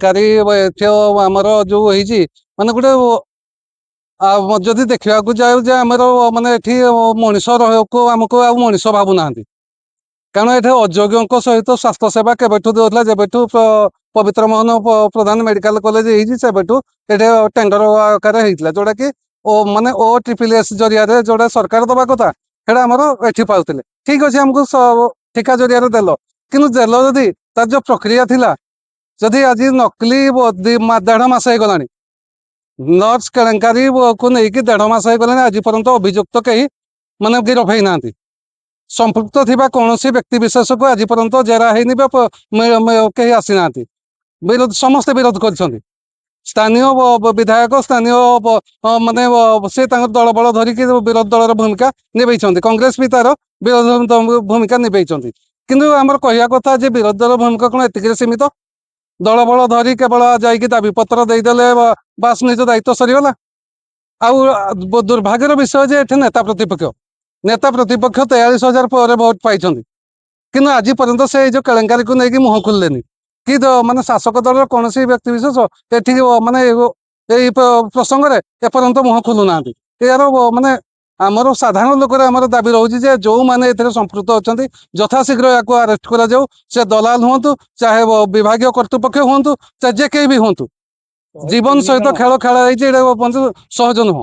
ସରକାରୀ ଆମର ଯୋଉ ହେଇଛି ମାନେ ଗୋଟେ ଯଦି ଦେଖିବାକୁ ଯାଉ ଯେ ଆମର ମାନେ ଏଠି ମଣିଷ ରହିବାକୁ ଆମକୁ ଆଉ ମଣିଷ ଭାବୁନାହାନ୍ତି। କାରଣ ଏଠି ଅଯୋଗ୍ୟଙ୍କ ସହିତ ସ୍ୱାସ୍ଥ୍ୟ ସେବା କେବେଠୁ ଦେଉଥିଲା, ଯେବେଠୁ ପବିତ୍ର ମୋହନ ପ୍ରଧାନ ମେଡିକାଲ କଲେଜ ହେଇଛି ସେବେଠୁ ଏଠି ଟେଣ୍ଡର ଆକାରରେ ହେଇଥିଲା, ଯୋଉଟା କି ମାନେ OSSS ଜରିଆରେ ଯୋଉଟା ସରକାର ଦବା କଥା ସେଇଟା ଆମର ଏଠି ପାଉଥିଲେ। ଠିକ ଅଛି, ଆମକୁ ଠିକା ଜରିଆରେ ଦେଲ, କିନ୍ତୁ ଦେଲ ଯଦି ତାର ଯୋଉ ପ୍ରକ୍ରିୟା ଥିଲା, ଯଦି ଆଜି ନକଲି 1.5 ମାସ ହେଇଗଲାଣି ନର୍ସ କେଳେଙ୍କାରୀ କୁ ନେଇକି 1.5 ମାସ ହେଇଗଲାଣି, ଆଜି ପର୍ଯ୍ୟନ୍ତ ଅଭିଯୁକ୍ତ କେହି ମାନେ ଗିରଫ ହେଇନାହାନ୍ତି। ସମ୍ପୃକ୍ତ ଥିବା କୌଣସି ବ୍ୟକ୍ତି ବିଶେଷକୁ ଆଜି ପର୍ଯ୍ୟନ୍ତ ଜେରା ହେଇନି ବା କେହି ଆସିନାହାନ୍ତି। ସମସ୍ତେ ବିରୋଧ କରିଛନ୍ତି। ସ୍ଥାନୀୟ ବିଧାୟକ, ସ୍ଥାନୀୟ ମାନେ ସେ ତାଙ୍କର ଦଳ ବଳ ଧରିକି ବିରୋଧ ଦଳର ଭୂମିକା ନିଭେଇଛନ୍ତି। କଂଗ୍ରେସ ବି ତାର ବିରୋଧ ଭୂମିକା ନିଭେଇଛନ୍ତି। କିନ୍ତୁ ଆମର କହିବା କଥା ଯେ ବିରୋଧୀ ଦଳ ଭୂମିକା କଣ ଏତିକିରେ ସୀମିତ? ଦଳ ବଳ ଧରି କେବଳ ଯାଇକି ଦାବି ପତ୍ର ଦେଇଦେଲେ ବାସ୍ ନିଜ ଦାୟିତ୍ୱ ସରିଗଲା? ଆଉ ଦୁର୍ଭାଗ୍ୟର ବିଷୟ ଯେ ଏଠି ନେତା ପ୍ରତିପକ୍ଷ 43,000 ପରେ ଭୋଟ ପାଇଛନ୍ତି, କିନ୍ତୁ ଆଜି ପର୍ଯ୍ୟନ୍ତ ସେ ଏଇ ଯୋଉ କେଳେଙ୍କାରୀକୁ ନେଇକି ମୁହଁ ଖୋଲିଲେନି କି ମାନେ ଶାସକ ଦଳର କୌଣସି ବ୍ୟକ୍ତି ବିଶେଷ ଏଠିକି ମାନେ ଏଇ ପ୍ରସଙ୍ଗରେ ଏପର୍ଯ୍ୟନ୍ତ ମୁହଁ ଖୋଲୁନାହାନ୍ତି। ଏହାର ମାନେ ଆମର ସାଧାରଣ ଲୋକରେ ଆମର ଦାବି ରହୁଛି ଯେ ଯୋଉମାନେ ଏଥିରେ ସମ୍ପୃକ୍ତ ଅଛନ୍ତି ଯଥାଶୀଘ୍ର ୟାକୁ ଆରେଷ୍ଟ କରାଯାଉ। ସେ ଦଲାଲ ହୁଅନ୍ତୁ, ଚାହେ ବିଭାଗୀୟ କର୍ତ୍ତୃପକ୍ଷ ହୁଅନ୍ତୁ, ଯେ କେହି ବି ହୁଅନ୍ତୁ। ଜୀବନ ସହିତ ଖେଳ ଖେଳା ହେଇଛି, ଏଇଟା ସହଜ ନୁହଁ।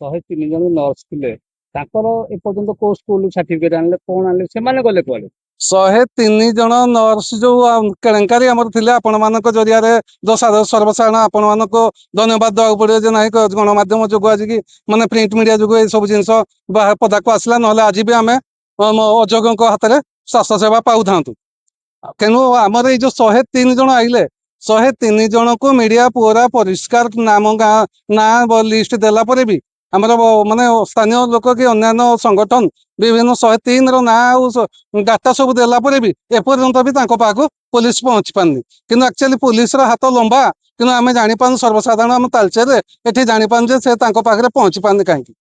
103 ଜଣ ନର୍ସ ଥିଲେ, ତାଙ୍କର ଏପର୍ଯ୍ୟନ୍ତ କୋଉ ସ୍କୁଲ ସାର୍ଟିଫିକେଟ ଆଣିଲେ, କଣ ଆଣିଲେ, ସେମାନେ ଗଲେ କୁଆଡେ? 103 ଜଣ ନର୍ସ ଯୋଉ କେଳେଙ୍କାରୀ ଆମର ଥିଲେ, ଆପଣମାନଙ୍କ ଜରିଆରେ ସର୍ବସାଧାରଣ ଆପଣମାନଙ୍କୁ ଧନ୍ୟବାଦ ଦେବାକୁ ପଡିବ ଯେ ନାହିଁ ଗଣମାଧ୍ୟମ ଯୋଗୁଁ ଆଜିକି ମାନେ ପ୍ରିଣ୍ଟ ମିଡିଆ ଯୋଗୁଁ ଏଇ ସବୁ ଜିନିଷ ପଦାକୁ ଆସିଲା, ନହେଲେ ଆଜି ବି ଆମେ ଅଯୋଗ୍ୟଙ୍କ ହାତରେ ସ୍ୱାସ୍ଥ୍ୟ ସେବା ପାଉଥାନ୍ତୁ। ତେଣୁ ଆମର ଏଇ ଯୋଉ 103 ଜଣ ଆଇଲେ, 103 ଜଣଙ୍କୁ ମିଡିଆ ପୁରା ପରିଷ୍କାର ନାଁ ଲିଷ୍ଟ ଦେଲା ପରେ ବି ଆମର ମାନେ ସ୍ଥାନୀୟ ଲୋକ କି ଅନ୍ୟାନ୍ୟ ସଂଗଠନ ବିଭିନ୍ନ 103 ର ନାଁ ଆଉ ଡାଟା ସବୁ ଦେଲା ପରେ ବି ଏପର୍ଯ୍ୟନ୍ତ ବି ତାଙ୍କ ପାଖକୁ ପୋଲିସ ପହଞ୍ଚି ପାରୁନି। କିନ୍ତୁ ଆକ୍ଚୁଆଲି ପୋଲିସର ହାତ ଲମ୍ବା, କିନ୍ତୁ ଆମେ ଜାଣିପାରୁନୁ, ସର୍ବସାଧାରଣ ଆମ ତାଳଚେରରେ ଏଠି ଜାଣିପାରୁନୁ ଯେ ସେ ତାଙ୍କ ପାଖରେ ପହଞ୍ଚି ପାରୁନି କାହିଁକି।